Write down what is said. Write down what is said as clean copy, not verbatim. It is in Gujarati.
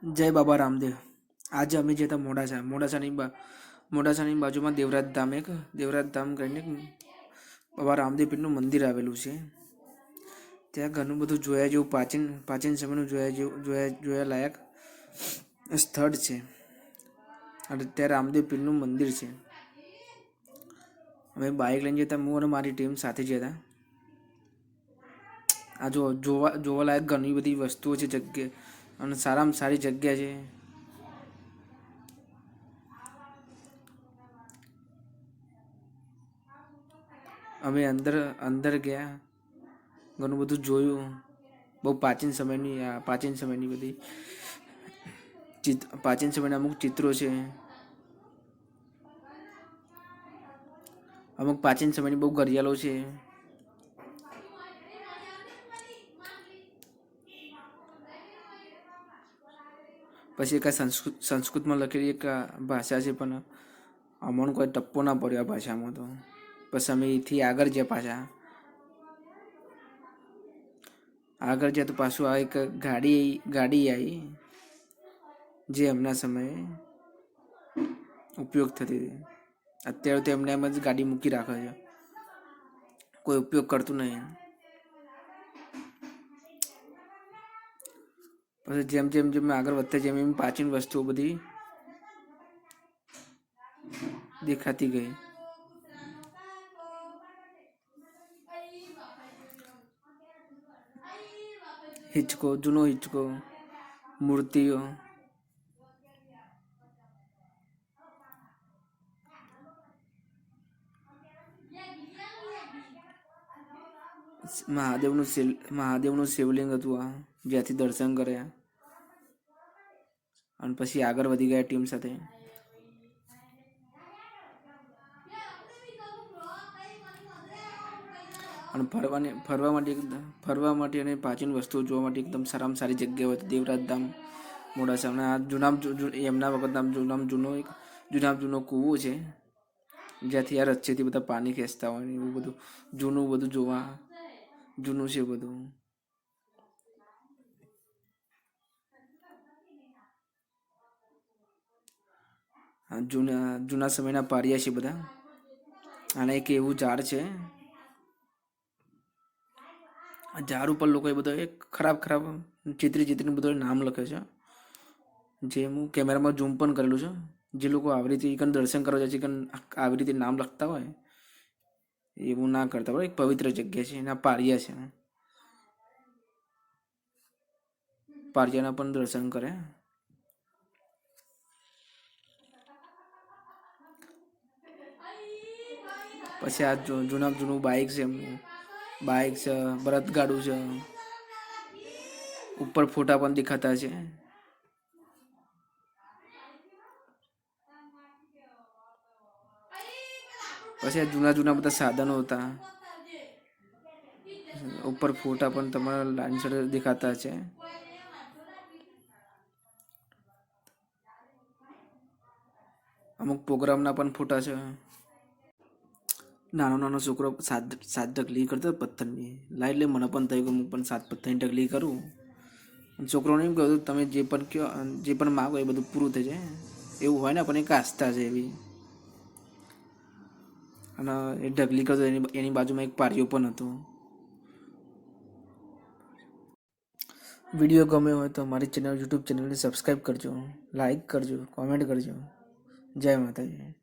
જય બાબા રામદેવ। આજે અમે જતા મોડાસાની બાજુમાં દેવરાજ ધામ કરીને બાબા રામદેવ પીરનું મંદિર આવેલું છે। ત્યાં ઘણું બધું જોયા જેવું પ્રાચીન સમયનું જોયા લાયક સ્થળ છે અને ત્યાં રામદેવ પીરનું મંદિર છે। અમે બાઇક લઈને જતા, હું અને મારી ટીમ સાથે જતા। આ જોવા લાયક ઘણી બધી વસ્તુઓ છે, જગ્યા અને સારામાં સારી જગ્યા છે। અમે અંદર ગયા, ઘણું બધું જોયું। બહુ પ્રાચીન સમયની બધી પ્રાચીન સમયના અમુક ચિત્રો છે, અમુક પ્રાચીન સમયની બહુ ઘડિયાળો છે। પછી એક સંસ્કૃતમાં લખેલી એક ભાષા છે, પણ અમને કોઈ ટપ્પો ના પડ્યો આ ભાષામાં તો પછી અમે એથી આગળ ગયા। તો પાછું આ એક ગાડી આવી જે એમના સમયે ઉપયોગ થતી હતી। અત્યારે તો એમને એમ જ ગાડી મૂકી રાખે છે, કોઈ ઉપયોગ કરતું નહીં। પછી જેમ આગળ વધતા જેમ પ્રાચીન વસ્તુઓ બધી દેખાતી ગઈ। જૂનો હિંચકો, મૂર્તિઓ, મહાદેવનું શિવલિંગ હતું જ્યાંથી દર્શન કર્યા અને પછી આગળ વધી ગયા ટીમ સાથે। અને ફરવા માટે અને પ્રાચીન વસ્તુઓ જોવા માટે એકદમ સારામાં સારી જગ્યા હતી દેવરાજ ધામ મોડાસા। અને આ એમના વખતના જૂનો કૂવો છે, જ્યાંથી આ રચ્ચેથી બધા પાણી ખેંચતા હોય, એવું બધું જૂનું છે બધું। જૂના સમયના પારિયા છે બધા। અને એક એવું ઝાડ છે, ઝાડ ઉપર લોકોએ બધા એક ખરાબ ચિત્રી બધો નામ લખે છે, જે હું કેમેરામાં ઝૂમ પણ કરેલું છે। જે લોકો આવી રીતે દર્શન કરવા જાય છે, આવી રીતે નામ લખતા હોય એવું ના કરતા હોય। એક પવિત્ર જગ્યા છે, એના પારિયા છે, પારિયાના પણ દર્શન કરે। પછી આ જૂનું બાઇક છે, બળદગાડું છે, ઉપર ફોટા પણ દેખાતા છે। પછી આ જૂના બધા સાધનો હતા, ઉપર ફોટા પણ તમારા લાઈન સર દેખાતા છે। અમુક પ્રોગ્રામના પણ ફોટા છે। નાનો છોકરો સાત ઢગલી કરતો પથ્થરની લાઈ, એટલે મને પણ થયું કે હું પણ 7 પથ્થરની ઢગલી કરું। છોકરોને એમ કહ્યું તમે જે પણ માગો એ બધું પૂરું થઈ જાય, એવું હોય ને, પણ એક આસ્થા છે એવી। અને એ ઢગલી કરતો એની બાજુમાં એક પારિયો પણ હતો। વિડીયો ગમ્યો હોય તો મારી યુટ્યુબ ચેનલને સબસ્ક્રાઈબ કરજો, લાઈક કરજો, કોમેન્ટ કરજો। જય માતાજી।